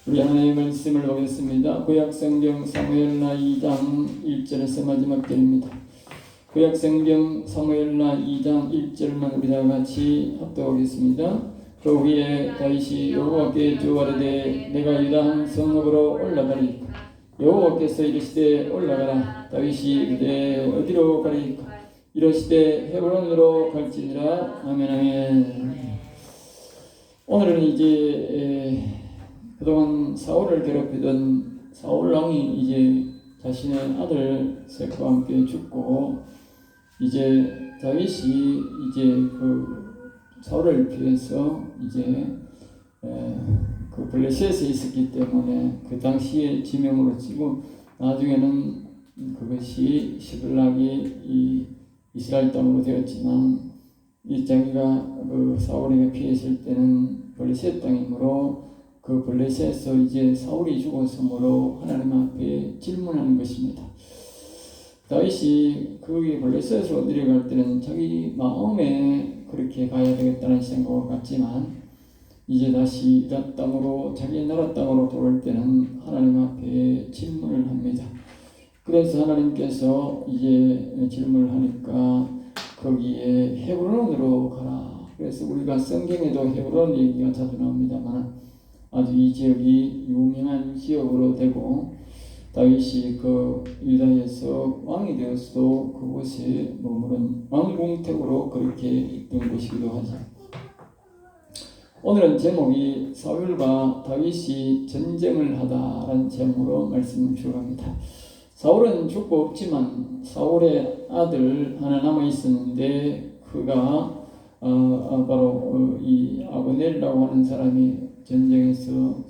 우리 하나님의 말씀을 보겠습니다. 구약성경 사무엘나 2장 1절에서 마지막 절입니다. 구약성경 사무엘나 2장 1절만 우리 다 같이 합독하겠습니다. 그 후에 다윗이 여호와께 주하되 내가 유다 성읍으로 올라가리이까. 여호와께서 이르시되 올라가라. 다윗이 이르되 어디로 가리이까. 이르시되 헤브론으로 갈지니라. 아멘. 아멘. 오늘은 이제 그동안 사울을 괴롭히던 사울 왕이 이제 자신의 아들 셋과 함께 죽고, 이제 다윗이 이제 그 사울을 피해서 이제 그 블레셋에 있었기 때문에 그 당시에 지명으로 치고, 나중에는 그것이 시블락이 이 이스라엘 땅으로 되었지만, 이 자기가 그 사울에게 피했을 때는 블레셋 땅이므로 그 블레셋에서 이제 사울이 죽었으므로 하나님 앞에 질문하는 것입니다. 다윗이 그 블레셋으로 내려갈 때는 자기 마음에 그렇게 가야 되겠다는 생각을 갖지만, 이제 다시 유다 땅으로, 자기 나라 땅으로 돌아올 때는 하나님 앞에 질문을 합니다. 그래서 하나님께서 이제 질문을 하니까 거기에 헤브론으로 가라. 그래서 우리가 성경에도 헤브론 얘기가 자주 나옵니다만, 아주 이 지역이 유명한 지역으로 되고, 다윗이 그 유다에서 왕이 되었어도 그곳에 머무른 왕궁택으로 그렇게 있던 곳이기도 하죠. 오늘은 제목이 사울과 다윗이 전쟁을 하다라는 제목으로 말씀을 주갑니다. 사울은 죽고 없지만 사울의 아들 하나 남아 있었는데, 그가 바로 이 아브넬이라고 하는 사람이 전쟁에서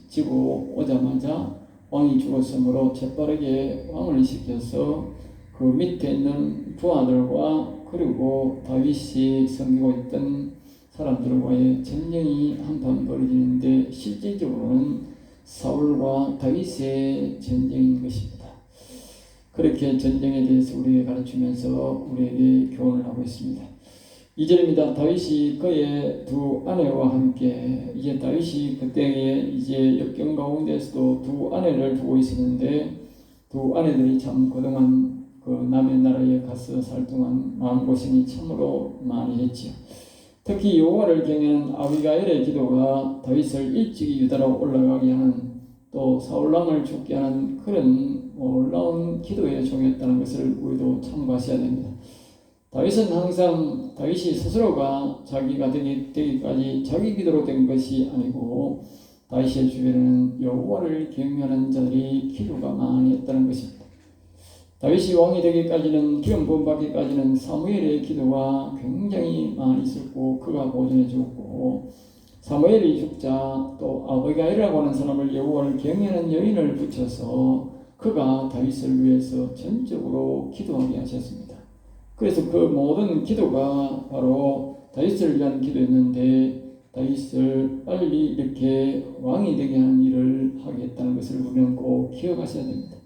지고 오자마자 왕이 죽었으므로 재빠르게 왕을 시켜서 그 밑에 있는 부하들과 그리고 다윗이 섬기고 있던 사람들과의 전쟁이 한판 벌어지는데, 실질적으로는 사울과 다윗의 전쟁인 것입니다. 그렇게 전쟁에 대해서 우리에게 가르치면서 우리에게 교훈을 하고 있습니다. 2절입니다. 다윗이 그의 두 아내와 함께, 이제 다윗이 그때에 이제 역경 가운데서도 두 아내를 두고 있었는데, 두 아내들이 참 그동안 그 남의 나라에 가서 살 동안 마음고생이 참으로 많이 했지요. 특히 여호와를 경외하는 아비가일의 기도가 다윗을 일찍이 유다로 올라가게 하는, 또 사울왕을 죽게 하는 그런 놀라운 기도의 종이었다는 것을 우리도 참고하셔야 됩니다. 다윗은 항상 다윗이 스스로가 자기가 되기까지 자기 기도로 된 것이 아니고, 다윗의 주변에는 여호와를 경외하는 자들이 기도가 많이 했다는 것입니다. 다윗이 왕이 되기까지는, 기름 부음 받기까지는 사무엘의 기도가 굉장히 많이 있었고 그가 보존해 주었고, 사무엘이 죽자 또 아비가일이라고 하는 사람을 여호와를 경외하는 여인을 붙여서 그가 다윗을 위해서 전적으로 기도하게 하셨습니다. 그래서 그 모든 기도가 바로 다윗을 위한 기도였는데, 다윗을 빨리 이렇게 왕이 되게 하는 일을 하겠다는 것을 우리는 꼭 기억하셔야 됩니다.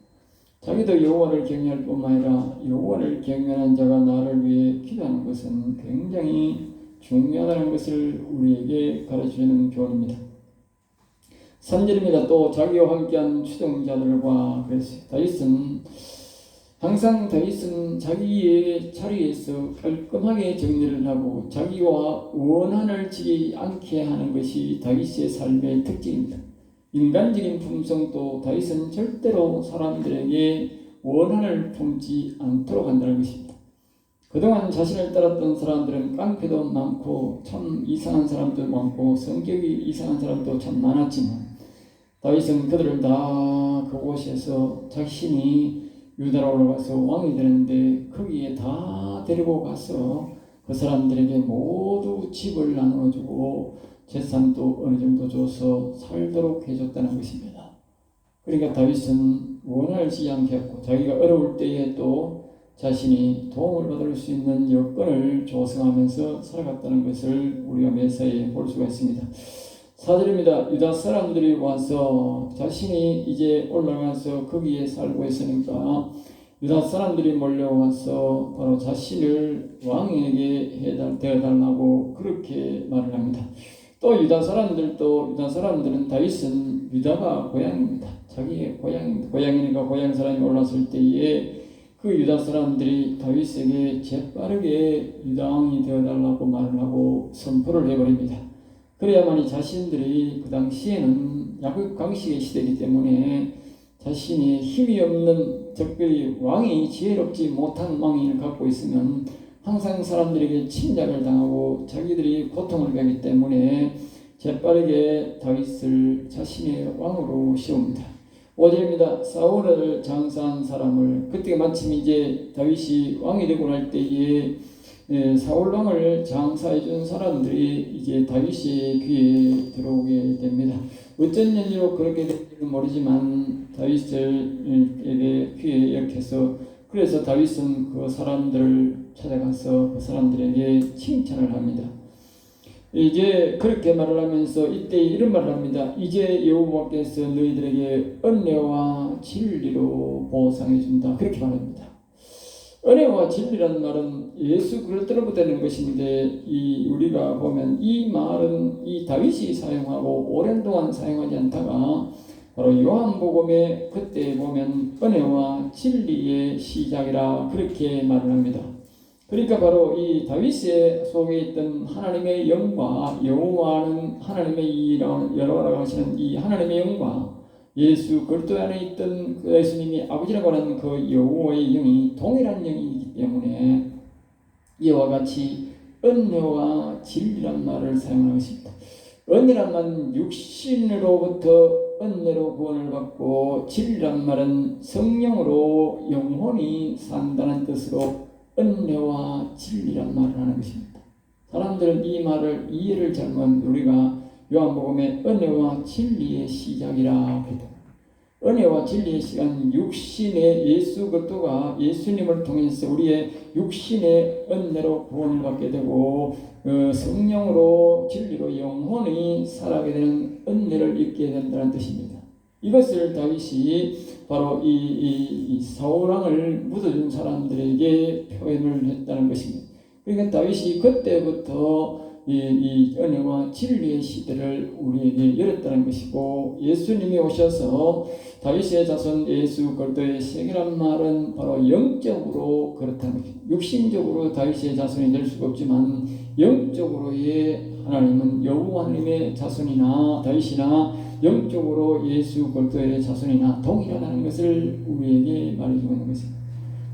자기도 여호와를 경외할 뿐만 아니라 여호와를 경외하는 자가 나를 위해 기도하는 것은 굉장히 중요하다는 것을 우리에게 가르치는 교훈입니다. 3절입니다. 또 자기와 함께한 추종자들과 그랬어요. 항상 다윗은 자기의 자리에서 깔끔하게 정리를 하고 자기와 원한을 지지 않게 하는 것이 다윗의 삶의 특징입니다. 인간적인 품성도 다윗은 절대로 사람들에게 원한을 품지 않도록 한다는 것입니다. 그동안 자신을 따랐던 사람들은 깡패도 많고 참 이상한 사람도 많고 성격이 이상한 사람도 참 많았지만, 다윗은 그들을 다 그곳에서 자신이 유다로 올라가서 왕이 되는데 거기에 다 데리고 가서 그 사람들에게 모두 집을 나눠주고 재산도 어느 정도 줘서 살도록 해줬다는 것입니다. 그러니까 다윗은 원한을 지지 않게 했고, 자기가 어려울 때에 또 자신이 도움을 받을 수 있는 여건을 조성하면서 살아갔다는 것을 우리가 매사에 볼 수가 있습니다. 4절입니다. 유다 사람들이 와서, 자신이 이제 올라가서 거기에 살고 있으니까 유다 사람들이 몰려와서 바로 자신을 왕에게 되어달라고 그렇게 말을 합니다. 또 유다 사람들은 다윗은 유다가 고향입니다. 자기의 고향입니다. 고향이니까 고향 사람이 올랐을 때에 그 유다 사람들이 다윗에게 재빠르게 유다 왕이 되어달라고 말을 하고 선포를 해버립니다. 그래야만이 자신들이 그 당시에는 약육강식의 시대이기 때문에 자신이 힘이 없는, 특별히 왕이 지혜롭지 못한 왕위를 갖고 있으면 항상 사람들에게 침략을 당하고 자기들이 고통을 겪기 때문에 재빠르게 다윗을 자신의 왕으로 세웁니다. 5절입니다. 사울을 장사한 사람을, 그때 마침 이제 다윗이 왕이 되고 날 때에 사울 왕을 장사해 준 사람들이 이제 다윗의 귀에 들어오게 됩니다. 어쩐 일로 그렇게 될지는 모르지만 다윗에게 귀에 역해서, 그래서 다윗은 그 사람들을 찾아가서 그 사람들에게 칭찬을 합니다. 이제 그렇게 말을 하면서 이때 이런 말을 합니다. 이제 여호와께서 너희들에게 은혜와 진리로 보상해 준다. 그렇게 말합니다. 은혜와 진리라는 말은 예수 그리스도로부터 되는 것인데, 우리가 보면 이 말은 이 다윗이 사용하고 오랜 동안 사용하지 않다가 바로 요한복음에 그때 보면 은혜와 진리의 시작이라 그렇게 말을 합니다. 그러니까 바로 이 다윗의 속에 있던 하나님의 영과 여호와는 하나님의 이라고 하시는 이 하나님의 영과 예수 그리스도 안에 있던 그 예수님이 아버지라고 하는 그 여호와의 영이 동일한 영이기 때문에 이와 같이 은혜와 진리란 말을 사용하는 것입니다. 은혜란 말은 육신으로부터 은혜로 구원을 받고, 진리란 말은 성령으로 영혼이 산다는 뜻으로 은혜와 진리란 말을 하는 것입니다. 사람들은 이 말을 이해를 잘못합니다. 우리가 요한복음에 은혜와 진리의 시작이라 했다. 은혜와 진리의 시간, 육신의 예수 그리스도가 예수님을 통해서 우리의 육신의 은혜로 구원을 받게 되고 성령으로 진리로 영혼이 살아가게 되는 은혜를 입게 된다는 뜻입니다. 이것을 다윗이 바로 이 사울 왕을 묻어준 사람들에게 표현을 했다는 것입니다. 그러니까 다윗이 그때부터 이 은혜와 진리의 시대를 우리에게 열었다는 것이고, 예수님이 오셔서 다윗의 자손 예수 그리스도의 세계란 말은 바로 영적으로 그렇다는 것입니다. 육신적으로 다윗의 자손이 될 수가 없지만 영적으로의 하나님은 여호와 하나님의 자손이나 다윗이나 영적으로 예수 그리스도의 자손이나 동일하다는 것을 우리에게 말해주고 있는 것입니다.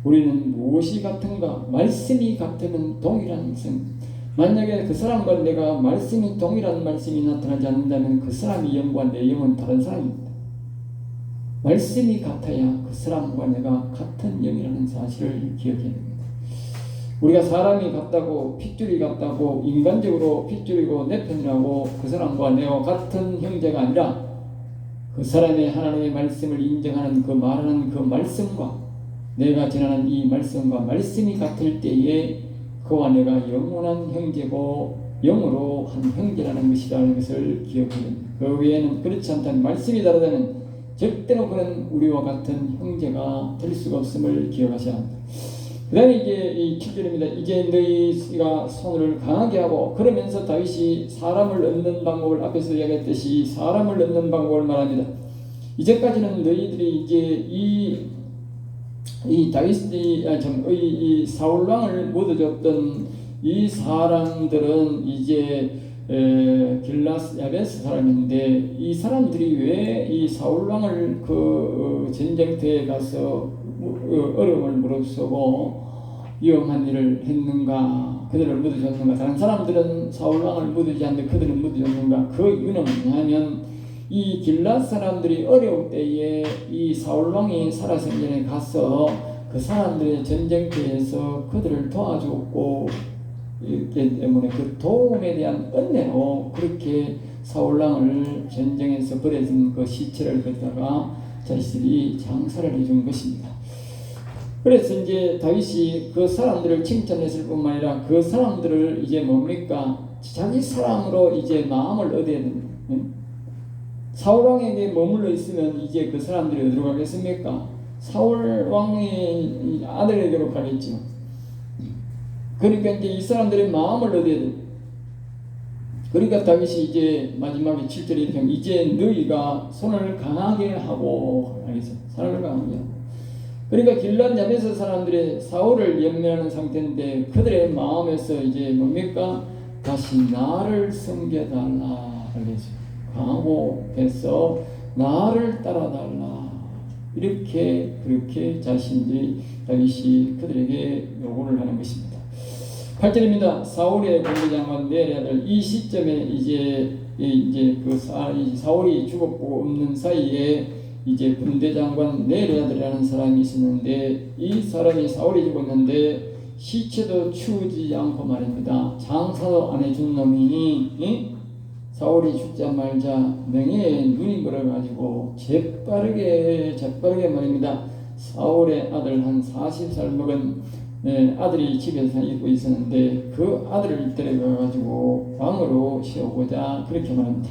우리는 무엇이 같은가? 말씀이 같으면 동일한 셈. 만약에 그 사람과 내가 말씀이 동일한 말씀이 나타나지 않는다면 그 사람의 영과 내 영은 다른 사람입니다. 말씀이 같아야 그 사람과 내가 같은 영이라는 사실을 기억해야 됩니다. 우리가 사람이 같다고, 핏줄이 같다고, 인간적으로 핏줄이고 내 편이라고 그 사람과 내가 같은 형제가 아니라 그 사람의 하나님의 말씀을 인정하는 그 말하는 그 말씀과 내가 전하는 이 말씀과 말씀이 같을 때에 그와 내가 영원한 형제고 영으로 한 형제라는 것이라는 것을 기억해야 됩니다. 그 외에는 그렇지 않다면, 말씀이 다르다면 절대로 그런 우리와 같은 형제가 될 수가 없음을 기억하셔야 합니다. 그 다음에 이제 이 7절입니다. 이제 너희가 손을 강하게 하고, 그러면서 다윗이 사람을 얻는 방법을 앞에서 이야기했듯이 사람을 얻는 방법을 말합니다. 이제까지는 너희들이 이제 이 다윗이 이 사울 왕을 묻어줬던 이 사람들은 이제 길라스 야베스 사람인데, 이 사람들이 왜 이 사울 왕을 그 전쟁터에 가서 어려움을 무릅쓰고 위험한 일을 했는가, 그들을 묻어줬는가? 다른 사람들은 사울 왕을 묻어주지 않는데 그들은 묻어줬는가? 그 이유는 뭐냐면 이 길랏 사람들이 어려울 때에 이 사울 왕이 살아생전 전에 가서 그 사람들의 전쟁터에서 그들을 도와줬고 있기 때문에 그 도움에 대한 은혜로 그렇게 사울 왕을 전쟁에서 버려진 그 시체를 갖다가 자신이 장사를 해준 것입니다. 그래서 이제 다윗이 그 사람들을 칭찬했을 뿐만 아니라 그 사람들을 이제 뭡니까? 자기 사랑으로 이제 마음을 얻어야 됩니다. 사울 왕에게 머물러 있으면 이제 그 사람들이 어디로 가겠습니까? 사울 왕의 아들에게로 가겠죠. 그러니까 이제 이 사람들의 마음을 얻어야 됩니다. 그러니까 다윗이 이제 마지막에 7절에 이렇게 하면 이제 너희가 손을 강하게 하고 알겠어요? 손을 강하게 하고. 그러니까 길앗 야베스 사람들이 사울을 연면하는 상태인데 그들의 마음에서 이제 뭡니까? 다시 나를 섬겨달라 알겠어요? 강하고 해서 나를 따라달라 이렇게 그렇게 자신들이 다윗이 그들에게 요구를 하는 것입니다. 8절입니다. 사울의 군대장관 네 아들 이 시점에 이제 그 사울이 죽었고 없는 사이에 이제 군대장관 네 아들이라는 사람이 있었는데 이 사람이 사울이 죽었는데 시체도 치우지 않고 말입니다. 장사도 안 해준 놈이 사울이 죽자마자 명예에 눈이 멀어가지고 재빠르게 말입니다. 사울의 아들 한 40살 먹은 아들이 집에서 있고 있었는데 그 아들을 데려가가지고 왕으로 세우고자 그렇게 말합니다.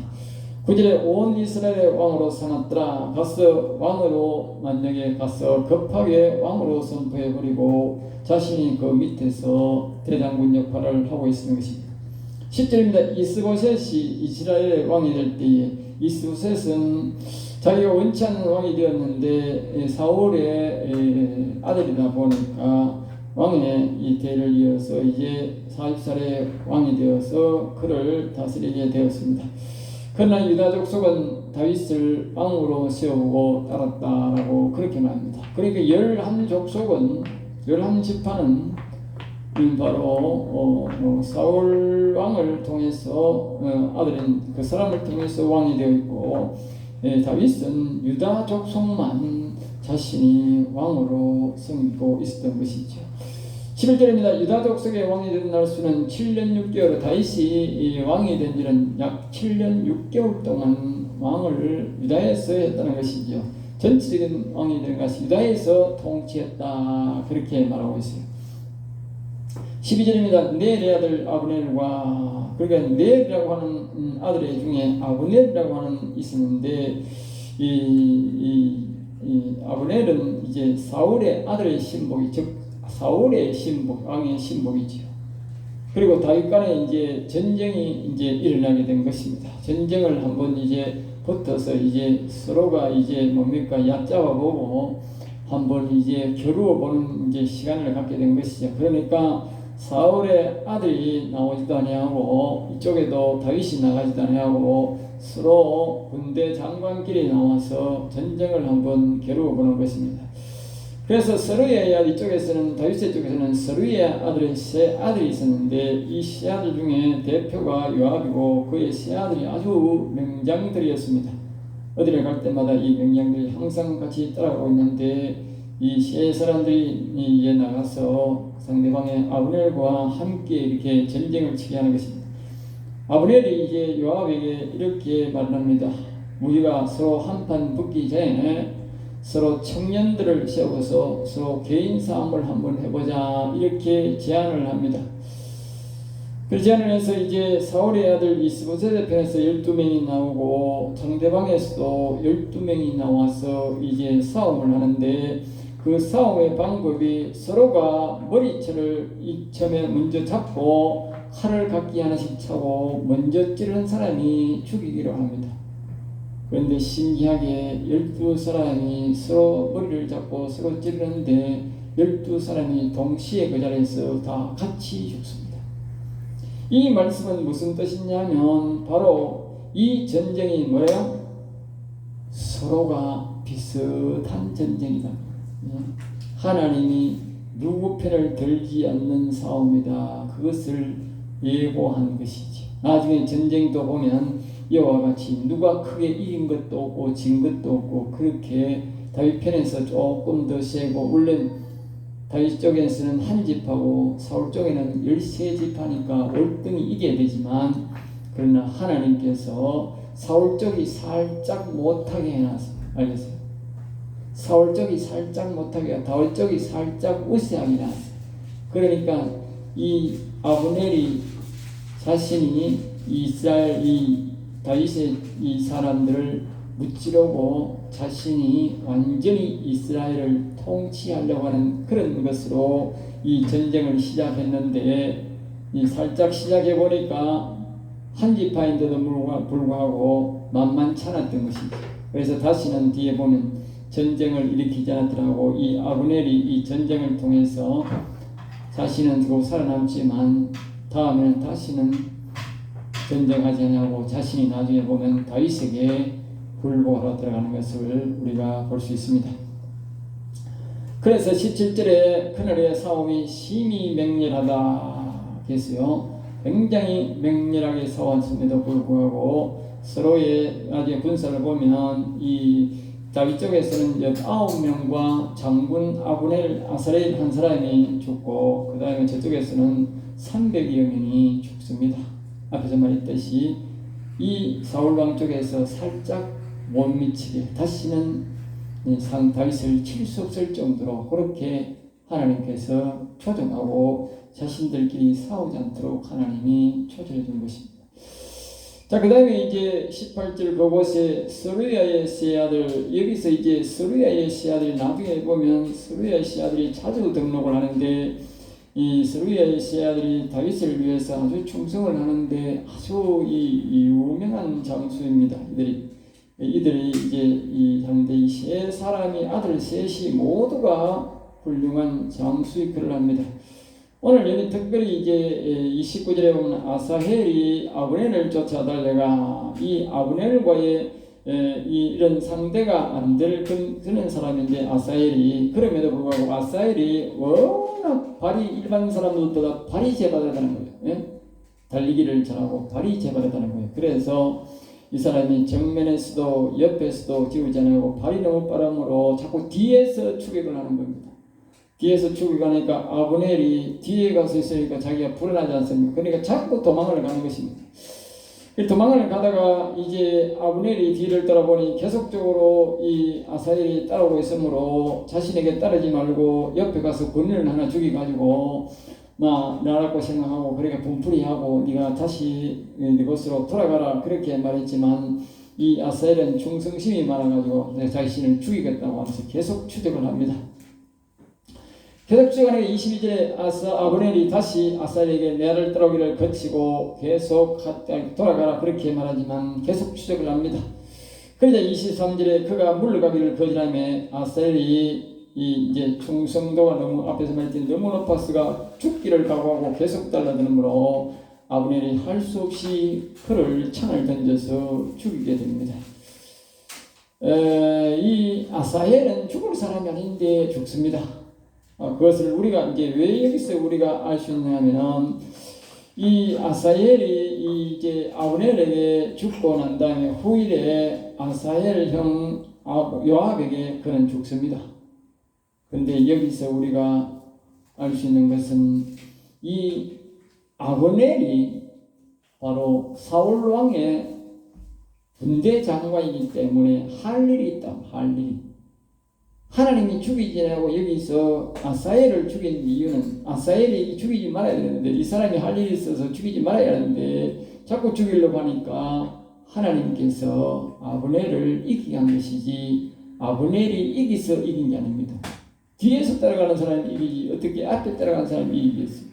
9절에 온 이스라엘의 왕으로 삼았더라. 가서 왕으로 만약에 가서 급하게 왕으로 선포해버리고 자신이 그 밑에서 대장군 역할을 하고 있는 것입니다. 10절입니다. 이스보셋이 이스라엘의 왕이 될 때에 이스보셋은 자기가 원치 않는 왕이 되었는데 사울의 아들이다 보니까 왕의 이 대를 이어서 이제 40살의 왕이 되어서 그를 다스리게 되었습니다. 그러나 유다 족속은 다윗을 왕으로 세우고 따랐다라고 그렇게 말합니다. 그러니까 11족속은 11지파는 바로 사울 왕을 통해서 아들인 그 사람을 통해서 왕이 되어 있고 다윗은 유다 족속만 자신이 왕으로 섬기고 있었던 것이죠. 11절입니다. 유다 족속의 왕이 된 날수는 7년 6개월. 다윗이 왕이 된 지는 약 7년 6개월 동안 왕을 유다에서 했다는 것이죠. 전체적인 왕이 된 것이 유다에서 통치했다 그렇게 말하고 있어요. 12절입니다. 네 아들 아브넬과 그러니까 네라고 하는 아들 중에 아브넬이라고 하는 있었는데 이 아브넬은 이제 사울의 아들의 신복이 즉 사울의 신복 왕의 신복이지요. 그리고 다윗 간에 이제 전쟁이 이제 일어나게 된 것입니다. 전쟁을 한번 이제 붙어서 이제 서로가 이제 뭡니까 얕잡아 보고 한번 이제 겨루어 보는 이제 시간을 갖게 된 것이죠. 그러니까 사울의 아들이 나오지도 아니하고 이쪽에도 다윗이 나가지도 아니하고 서로 군대 장관끼리 나와서 전쟁을 한번 겨루어 보는 것입니다. 그래서 서루의 이쪽에서는 다윗의 쪽에서는 서루의 아들의 세 아들이 있었는데 이 세 아들 중에 대표가 요압이고 그의 세 아들이 아주 명장들이었습니다. 어디를 갈 때마다 이 명장들이 항상 같이 따라가고 있는데 이 세 사람들이 이제 나가서 상대방의 아브넬과 함께 이렇게 전쟁을 치게 하는 것입니다. 아브넬이 이제 요압에게 이렇게 말합니다. 우리가 서로 한판 붙기 전에 서로 청년들을 세워서 서로 개인 싸움을 한번 해보자 이렇게 제안을 합니다. 그 제안을 해서 이제 사울의 아들 이스보셋의 편에서 12명이 나오고 상대방에서도 12명이 나와서 이제 싸움을 하는데 그 싸움의 방법이 서로가 머리채를 이참에 먼저 잡고 칼을 각기 하나씩 차고 먼저 찌르는 사람이 죽이기로 합니다. 그런데 신기하게 12사람이 서로 머리를 잡고 서로 찌르는데 12사람이 동시에 그 자리에서 다 같이 죽습니다. 이 말씀은 무슨 뜻이냐면 바로 이 전쟁이 뭐예요? 서로가 비슷한 전쟁이다. 하나님이 누구 편을 들지 않는 싸움이다. 그것을 예고한 것이지. 나중에 전쟁도 보면 이와 같이 누가 크게 이긴 것도 없고 진 것도 없고 그렇게 다윗 편에서 조금 더 세고 물론 다윗 쪽에서는 한 집하고 사울 쪽에는 13집하니까 월등히 이겨야 되지만 그러나 하나님께서 사울 쪽이 살짝 못하게 해놨어요. 알겠어요? 사울 쪽이 살짝 못하게 다윗 쪽이 살짝 우세하게 해놨어요. 그러니까 이 아브넬이 자신이 이스라엘 다윗의 이 사람들을 무찌르고 자신이 완전히 이스라엘을 통치하려고 하는 그런 것으로 이 전쟁을 시작했는데 이 살짝 시작해 보니까 한 지파인데도 불구하고 만만치 않았던 것이죠. 그래서 다시는 뒤에 보면 전쟁을 일으키지 않았더라고. 이 아브넬이 이 전쟁을 통해서 자신은 결국 살아남지만 다음에는 다시는 전쟁하지 않냐고 자신이 나중에 보면 다윗에게 굴복하러 들어가는 것을 우리가 볼 수 있습니다. 그래서 17절에 그날의 싸움이 심히 맹렬하다 했어요. 굉장히 맹렬하게 싸웠음에도 불구하고 서로의 나중에 군사를 보면 이 다윗 쪽에서는 19명과 장군 아브넬 아사렐 한 사람이 죽고 그 다음에 저쪽에서는 300여 명이 죽습니다. 앞에서 말했듯이 이 사울왕 쪽에서 살짝 못 미치게 다시는 다윗을 칠 수 없을 정도로 그렇게 하나님께서 조정하고 자신들끼리 싸우지 않도록 하나님이 조절해 준 것입니다. 자, 그 다음에 이제 18절 그곳에 스루야의 세 아들, 여기서 이제 스루야의 세 아들이 나중에 보면 스루야의 세 아들이 자주 등록을 하는데 이 스루야의 세 아들이 다윗을 위해서 아주 충성을 하는데 아주 이 유명한 장수입니다. 이들이 이제 이 하는데 이 세 사람이 아들 셋이 모두가 훌륭한 장수의 글을 합니다. 오늘 여기 특별히 이제 29절에 보면 아사헬이 아브넬을 쫓아달래가 이 아브넬과의 이런 상대가 안 될 그런 사람인데 아사헬이 그럼에도 불구하고 아사헬이 워낙 발이 일반 사람들보다 발이 제발하다는 거예요. 예? 달리기를 잘하고 발이 제발하다는 거예요. 그래서 이 사람이 정면에서도 옆에서도 지우지 않고 발이 너무 빠르므로 자꾸 뒤에서 추격을 하는 겁니다. 뒤에서 추격하니까 아브넬이 뒤에 가서 있으니까 자기가 불안하지 않습니까? 그러니까 자꾸 도망을 가는 것입니다. 도망을 가다가 이제 아브넬이 뒤를 따라보니 계속적으로 이 아사헬이 따라오고 있으므로 자신에게 따르지 말고 옆에 가서 권리를 하나 죽여가지고 나라고 생각하고 그러니까 분풀이하고 네가 다시 네 곳으로 돌아가라 그렇게 말했지만 이 아사헬은 충성심이 많아가지고 자신을 죽이겠다고 하면서 계속 추적을 합니다. 계속 추적하니까 22절에 아브넬이 다시 아사헬에게 내 아들 따라오기를 거치고 계속 돌아가라 그렇게 말하지만 계속 추적을 합니다. 그러자 23절에 그가 물러가기를 거절하며 아사헬이 이제 충성도가 너무 앞에서 말했듯이 너무 높아서가 죽기를 각오하고 계속 달라드는므로 아브넬이 할 수 없이 그를 창을 던져서 죽이게 됩니다. 이 아사헬은 죽을 사람이 아닌데 죽습니다. 그것을 우리가 이제 왜 여기서 우리가 알 수 있냐면은 이 아사헬이 이제 아브넬에게 죽고 난 다음에 후일에 아사헬 형 요압에게 그는 죽습니다. 그런데 여기서 우리가 알 수 있는 것은 이 아브넬이 바로 사울 왕의 군대 장관이기 때문에 할 일이 있다. 할 일이. 하나님이 죽이지 않고 여기서 아사헬을 죽인 이유는 아사헬이 죽이지 말아야 되는데 이 사람이 할 일이 있어서 죽이지 말아야 하는데 자꾸 죽이려고 하니까 하나님께서 아브넬을 이기게 한 것이지 아브넬이 이기서 이긴 게 아닙니다. 뒤에서 따라가는 사람이 이기지 어떻게 앞에 따라가는 사람이 이기겠어요.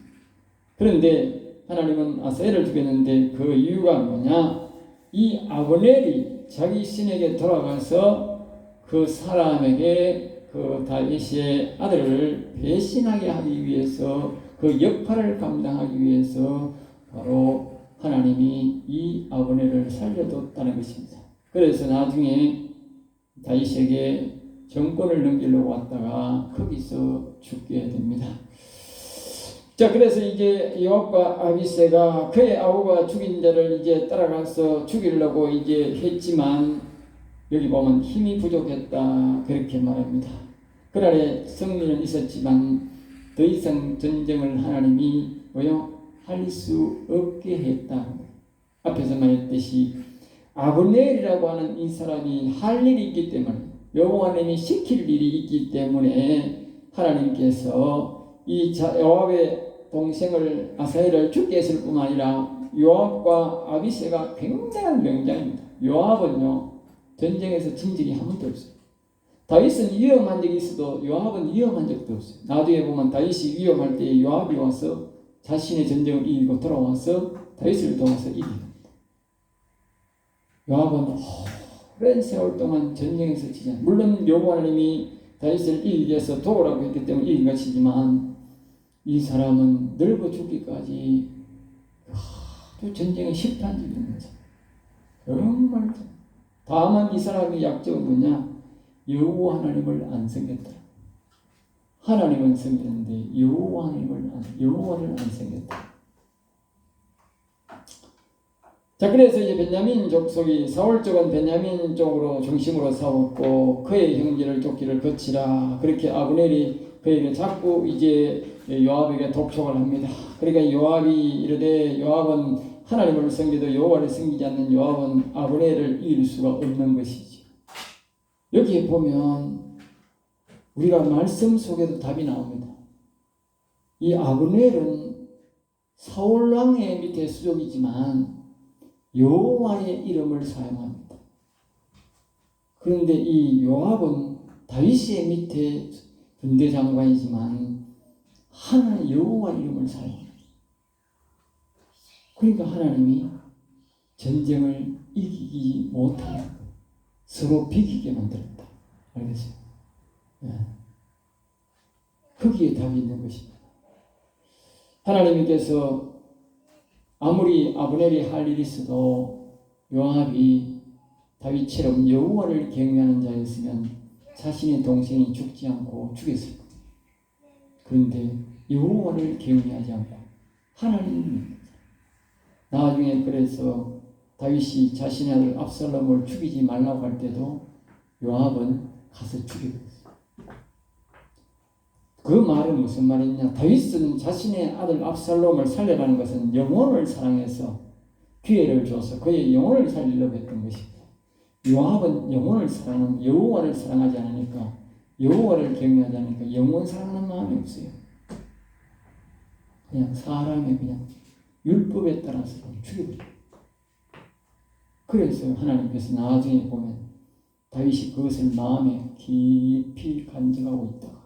그런데 하나님은 아사헬을 죽였는데 그 이유가 뭐냐? 이 아브넬이 자기 신에게 돌아가서 그 사람에게 그 다윗의 아들을 배신하게 하기 위해서 그 역할을 감당하기 위해서 바로 하나님이 이 아브넬을 살려뒀다는 것입니다. 그래서 나중에 다윗에게 정권을 넘기려고 왔다가 거기서 죽게 됩니다. 자, 그래서 이제 요압과 아비새가 그의 아우가 죽인 자를 이제 따라가서 죽이려고 이제 했지만 여기 보면 힘이 부족했다 그렇게 말합니다. 그날에 승리는 있었지만 더 이상 전쟁을 하나님이 할 수 없게 했다. 앞에서 말했듯이 아브넬이라고 하는 이 사람이 할 일이 있기 때문에 여호와님이 시킬 일이 있기 때문에 하나님께서 이 요압의 동생을 아사헬을 죽게 했을 뿐만 아니라 요압과 아비새가 굉장한 명장입니다. 요압은요 전쟁에서 진 적이 한 번도 없어요. 다윗은 위험한 적이 있어도 요압은 위험한 적도 없어요. 나중에 보면 다윗이 위험할 때 요압이 와서 자신의 전쟁을 이기고 돌아와서 다윗을 도와서 이깁니다. 요압은 오랜 세월 동안 전쟁에서 지지. 물론 여호와 하나님이 다윗을 이기기 위해서 도우라고 했기 때문에 이긴 것이지만 이 사람은 늙어 죽기까지 아주 전쟁에 실패한 적이 있는 거죠. 정말. 다만 이 사람의 약점은 뭐냐? 여호와 하나님을 안 섬겼다. 하나님은 섬겼는데 여호와를 안 섬겼다. 자, 그래서 이제 베냐민 족속이 사울 쪽은 베냐민 쪽으로 중심으로 싸웠고 그의 형제를 쫓기를 거치라. 그렇게 아브넬이 그에게 자꾸 이제 요압에게 독촉을 합니다. 그러니까 요압이 이르되 요압은 하나님을 섬기도 여호와를 섬기지 않는 요압은 아브넬을 이길 수가 없는 것이지. 여기에 보면 우리가 말씀 속에도 답이 나옵니다. 이 아브넬은 사울 왕의 밑에 수족이지만 여호와의 이름을 사용합니다. 그런데 이 요압은 다윗의 밑에 군대 장관이지만 하나님 여호와 이름을 사용합니다. 그러니까 하나님이 전쟁을 이기지 못하게 서로 비기게 만들었다. 알겠어요? 네. 거기에 답이 있는 것입니다. 하나님께서 아무리 아브넬이 할 일이 있어도 요압이 다윗처럼 여호와를 경외하는 자였으면 자신의 동생이 죽지 않고 죽였을 겁니다. 그런데 여호와를 경외하지 않고 하나님을 나중에 그래서 다윗이 자신의 아들 압살롬을 죽이지 말라고 할 때도 요압은 가서 죽여버렸어요. 그 말은 무슨 말이냐? 다윗은 자신의 아들 압살롬을 살려라는 것은 영혼을 사랑해서 기회를 줘서 그의 영혼을 살리려고 했던 것입니다. 요압은 영혼을 사랑하는 여호와를 사랑하지 않으니까 여호와를 경외하지 않으니까 영혼 사랑하는 마음이 없어요. 그냥 사람의 그냥 율법에 따라서 죽여버려요. 그래서 하나님께서 나중에 보면 다윗이 그것을 마음에 깊이 간직하고 있다가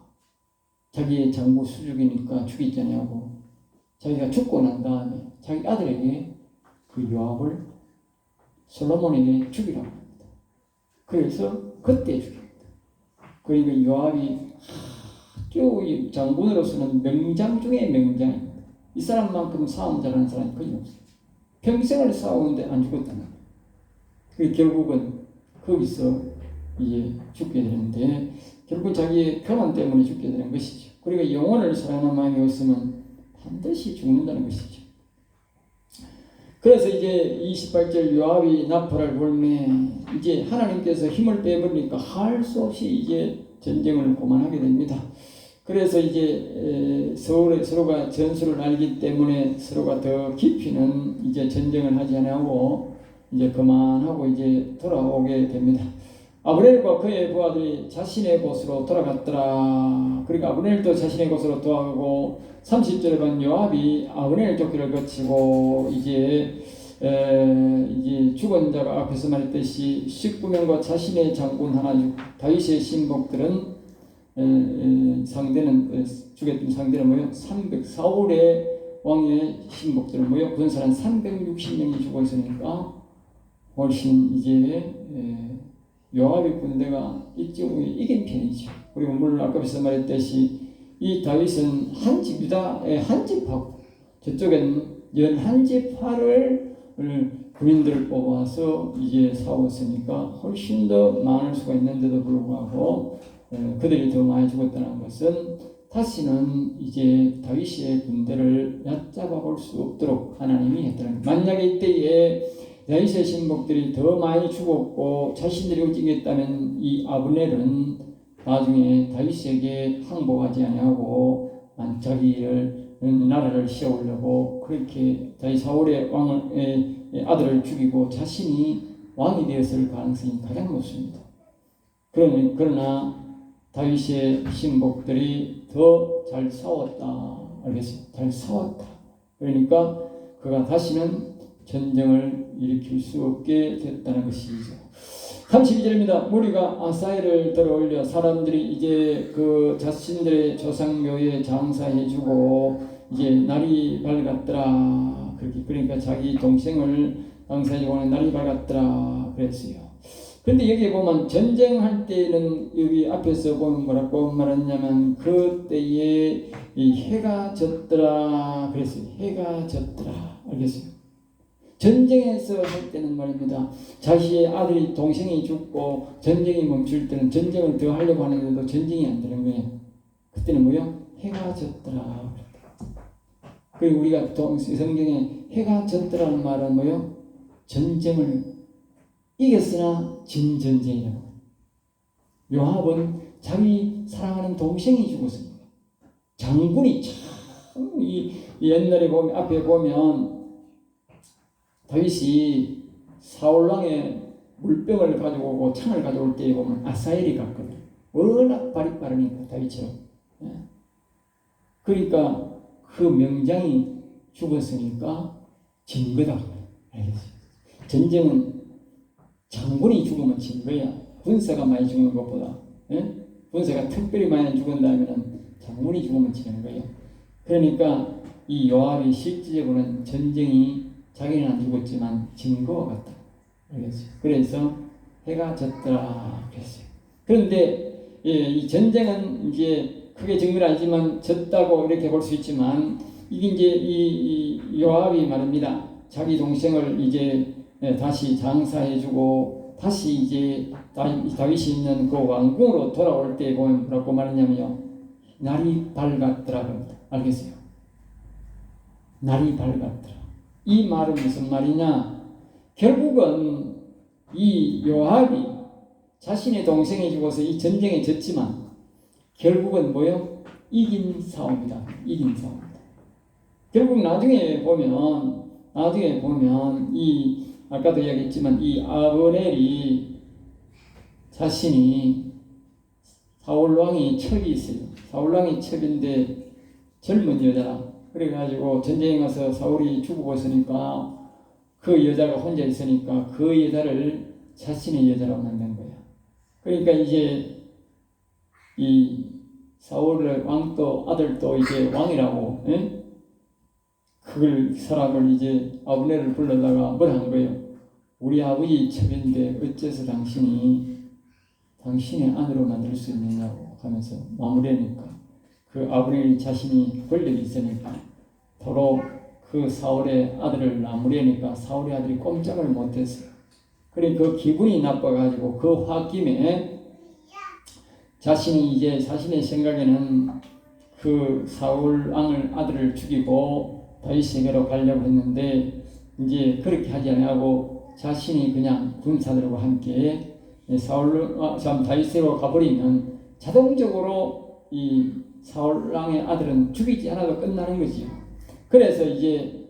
자기의 장부 수족이니까 죽이잖아요 하고 자기가 죽고 난 다음에 자기 아들에게 그 요압을 솔로몬에게 죽이라고 합니다. 그래서 그때 죽입니다. 그러니까 요압이 아주 장군으로서는 명장 중에 명장입니다. 이 사람만큼 싸움 잘하는 사람이 거의 없어요. 평생을 싸우는데 안 죽었다는 거예요. 그 결국은 거기서 이제 죽게 되는데 결국 자기의 교만 때문에 죽게 되는 것이죠. 그러니까 영혼을 사랑하는 마음이 없으면 반드시 죽는다는 것이죠. 그래서 이제 28절 요압이 나팔을 불매 이제 하나님께서 힘을 빼버리니까 할 수 없이 이제 전쟁을 고만하게 됩니다. 그래서 이제 서로가 전술을 알기 때문에 서로가 더 깊이는 이제 전쟁을 하지 않고 이제 그만하고 이제 돌아오게 됩니다. 아브넬과 그의 부하들이 자신의 곳으로 돌아갔더라. 그러니까 아브넬도 자신의 곳으로 돌아가고 30절에 보면 요압이 아브넬 쫓기를 거치고 이제 죽은 자가 앞에서 말했듯이 19명과 자신의 장군 하나 다윗의 신복들은 상대는 죽였던 상대는 뭐요? 사울의 왕의 신복들은 뭐요? 군사는 360명이 죽어 있으니까 훨씬 이제 요압의 군대가 일찍 이긴 편이죠. 그리고 물론 아까 말했듯이 이 다윗은 한 집 유다의 한 집하고 저쪽엔 11집파를 군인들을 뽑아서 이제 싸웠으니까 훨씬 더 많을 수가 있는데도 불구하고 그들이 더 많이 죽었다는 것은 다시는 이제 다윗의 군대를 얕잡아 볼 수 없도록 하나님이 했다는 거예요. 만약에 이때에 다윗의 신복들이 더 많이 죽었고 자신들이 움직였다면 이 아브넬은 나중에 다윗에게 항복하지 아니하고 자기를 나라를 세우려고 그렇게 다윗 사울의 왕의 아들을 죽이고 자신이 왕이 되었을 가능성이 가장 높습니다. 그러나 다윗의 신복들이 더 잘 싸웠다. 알겠어요? 잘 싸웠다. 그러니까 그가 다시는 전쟁을 일으킬 수 없게 됐다는 것이죠. 32절입니다. 무리가 아사엘을 들어올려 사람들이 이제 그 자신들의 조상묘에 장사해주고 이제 날이 밝았더라. 그렇게 그러니까 자기 동생을 장사해주고는 날이 밝았더라 그랬어요. 근데 여기 보면 전쟁할 때는 여기 앞에서 보면 뭐라고 말했냐면 그때에 이 해가 졌더라 그랬어요. 해가 졌더라. 알겠어요? 전쟁에서 할 때는 말입니다. 자기의 아들이 동생이 죽고 전쟁이 멈출 때는 전쟁을 더 하려고 하는데도 전쟁이 안 되는 거예요. 그때는 뭐요? 해가 졌더라. 그리고 우리가 성경에 해가 졌더라는 말은 뭐요? 전쟁을 이겼으나 진 전쟁이라고. 요압은 자기 사랑하는 동생이 죽었습니다. 장군이 참 이 옛날에 보면 앞에 보면 다윗이 사울왕의 물병을 가지고 오고 창을 가져올 때 보면 아사엘이 갔거든. 워낙 발이 빠르니까 다윗처럼. 그러니까 그 명장이 죽었으니까 진 거다. 알겠어요? 전쟁은 장군이 죽으면 진 거야. 군사가 많이 죽는 것보다. 군사가 특별히 많이 죽은다면 장군이 죽으면 지는 거예요. 그러니까 이 요압이 실질적으로는 전쟁이 자기는 안 죽었지만 진 거와 같다. 알겠어요? 그래서 해가 졌더라 그랬어요. 그런데 이 전쟁은 이제 크게 증거는 아니지만 졌다고 이렇게 볼 수 있지만 이게 이제 이 요압이 말입니다. 자기 동생을 이제 다시 장사해주고 다시 이제 다윗이 있는 그 왕궁으로 돌아올 때 보면 뭐라고 말했냐면요. 날이 밝았더라. 알겠어요? 날이 밝았더라. 이 말은 무슨 말이냐? 결국은 이 요압이 자신의 동생이 죽어서 이 전쟁에 졌지만 결국은 뭐요? 이긴 싸움이다. 이긴 싸움이다. 결국 나중에 보면 이 아까도 이야기했지만 이 아브넬이 자신이 사울왕이 첩이 있어요. 사울왕이 첩인데 젊은 여자라. 그래가지고 전쟁에 가서 사울이 죽고 있으니까 그 여자가 혼자 있으니까 그 여자를 자신의 여자로 만든 거야. 그러니까 이제 이 사울의 왕도 아들도 이제 왕이라고 그걸 사람을 이제 아브넬을 불러다가 뭘 한 거예요? 우리 아버지 첩인데 어째서 당신의 아내로 만들 수 있느냐고 하면서 마무리하니까 그 아브넬이 자신이 권력이 있으니까 도로 그 사울의 아들을 마무리하니까 사울의 아들이 꼼짝을 못했어요. 그러니까 그 기분이 나빠가지고 그 홧김에 자신이 이제 자신의 생각에는 그 사울 왕을 아들을 죽이고 다윗에게로 가려고 했는데 이제 그렇게 하지 않고 자신이 그냥 군사들과 함께 다윗에게로 가버리면 자동적으로 이 사울 왕의 아들은 죽이지 않아도 끝나는 거지요. 그래서 이제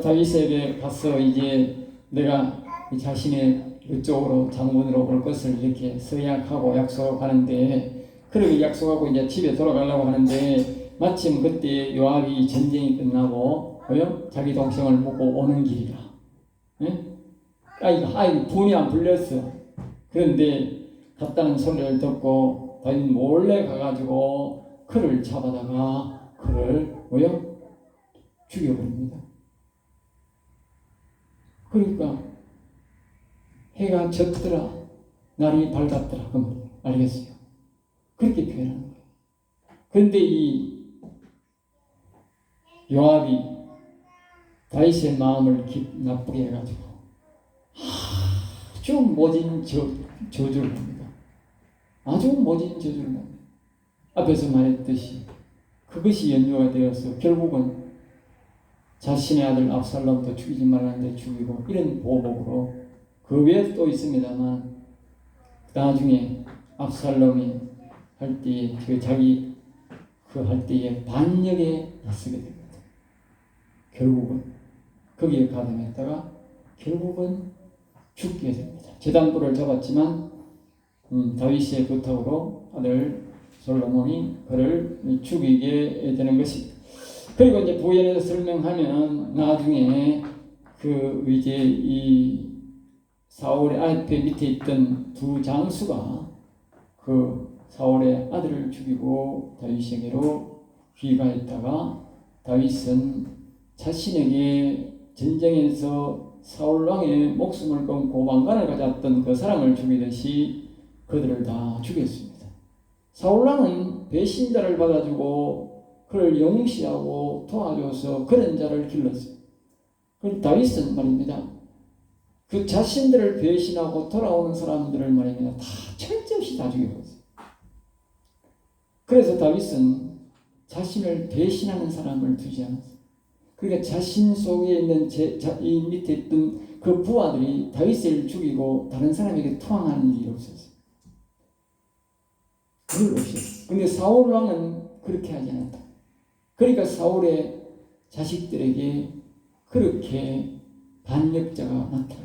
다윗에게 가서 이제 내가 자신의 이쪽으로 장군으로 올 것을 이렇게 서약하고 약속하는데 그렇게 약속하고 이제 집에 돌아가려고 하는데 마침 그때 요압이 전쟁이 끝나고 자기 동생을 묻고 오는 길이라. 분이 안 풀렸어. 그런데 갔다는 소리를 듣고 다윗 몰래 가가지고 그를 잡아다가 그를 죽여버립니다. 그러니까 해가 졌더라, 날이 밝았더라 그 말이에요. 알겠어요? 그렇게 표현하는 거예요. 그런데 이 요압이 다윗의 마음을 나쁘게 해가지고 아주 모진 저주를 합니다. 아주 모진 저주를 합니다. 앞에서 말했듯이 그것이 연유가 되어서 결국은 자신의 아들 압살롬도 죽이지 말라는데 죽이고 이런 보복으로 그 외에 또 있습니다만 나중에 압살롬이 할 때에 자기 할 때에 반역에 나서게 됩니다. 결국은 거기에 가담했다가 결국은 죽게 됩니다. 제단불을 잡았지만 다윗의 부탁으로 아들 솔로몬이 그를 죽이게 되는 것입니다. 그리고 이제 부연에서 설명하면 나중에 그 이제 이 사울의 앞에 밑에 있던 두 장수가 그 사울의 아들을 죽이고 다윗에게로 귀가했다가 다윗은 자신에게 전쟁에서 사울 왕의 목숨을 끊고 왕관을 가졌던 그 사람을 죽이듯이 그들을 다 죽였습니다. 사울 왕은 배신자를 받아주고 그를 영시하고 도와줘서 그런 자를 길렀어요. 그럼 다윗은 말입니다. 그 자신들을 배신하고 돌아오는 사람들을 말입니다. 다 철저히 다 죽여버렸어요. 그래서 다윗은 자신을 배신하는 사람을 두지 않았어요. 그러니까 자신 속에 있는 이 밑에 있던 그 부하들이 다윗을 죽이고 다른 사람에게 투항하는 일이 없었어요. 그걸 없었어요. 근데 사울 왕은 그렇게 하지 않았다. 그러니까 사울의 자식들에게 그렇게 반역자가 나타납니다.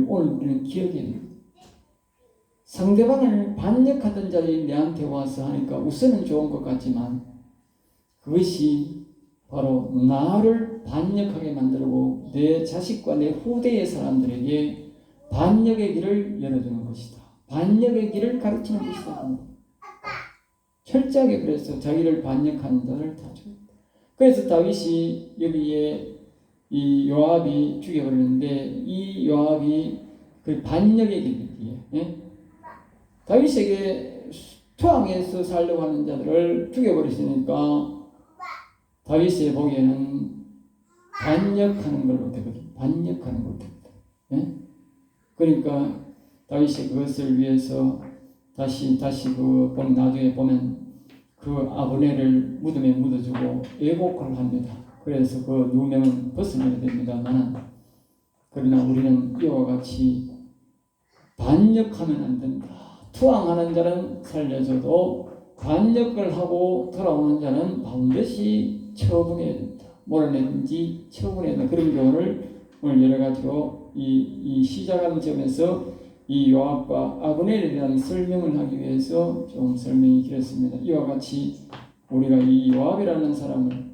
오늘 우리는 기억해야 됩니다. 상대방을 반역하던 자들이 내한테 와서 하니까 우선은 좋은 것 같지만 그것이 바로 나를 반역하게 만들고 내 자식과 내 후대의 사람들에게 반역의 길을 열어주는 것이다. 반역의 길을 가르치는 것이다. 철저하게 그래서 자기를 반역하는 자를 다 죽였다. 그래서 다윗이 여기에 이 요압이 죽여버리는데 이 요압이 그 반역의 길이에요. 예? 다윗에게 투항해서 살려고 하는 자들을 죽여버리시니까 다윗이 보기에는 반역하는 걸로 되거든요. 반역하는 걸로 됩니다. 예? 그러니까 다윗이 그것을 위해서 다시 나중에 보면 그 아브넬을 무덤에 묻어주고 애곡을 합니다. 그래서 그 누명은 벗어내야 됩니다만 그러나 우리는 이와 같이 반역하면 안 된다. 투항하는 자는 살려줘도 반역을 하고 돌아오는 자는 반드시 처분해야 된다. 몰아내든지 처분해야 된다. 그런 교훈을 오늘 여러 가지로 이 시작하는 점에서 이 요압과 아브넬에 대한 설명을 하기 위해서 좀 설명이 길었습니다. 이와 같이 우리가 이 요압이라는 사람을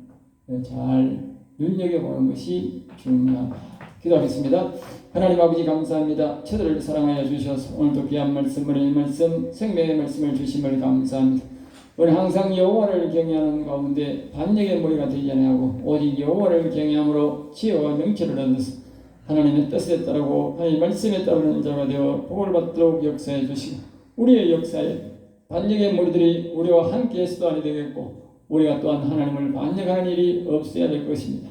잘 눈여겨보는 것이 중요하다. 기도하겠습니다. 하나님 아버지 감사합니다. 저들을 사랑하여 주셔서 오늘도 귀한 말씀, 은혜의 말씀, 생명의 말씀을 주심을 감사합니다. 우리 항상 여호와를 경외하는 가운데 반역의 무리가 되지 아니하고 오직 여호와를 경외함으로 지혜와 명철을 얻어서 하나님의 뜻에 따르고 하나님의 말씀에 따르는 자가 되어 복을 받도록 역사해 주시고 우리의 역사에 반역의 무리들이 우리와 함께 수단이 되겠고 우리가 또한 하나님을 반역하는 일이 없어야 될 것입니다.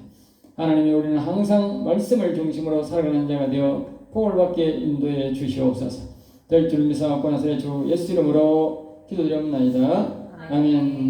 하나님이 우리는 항상 말씀을 중심으로 살아가는 자가 되어 복을 받게 인도해 주시옵소서. 될 줄 믿사옵고 나서의 주 예수 이름으로 기도드립니다. 아멘.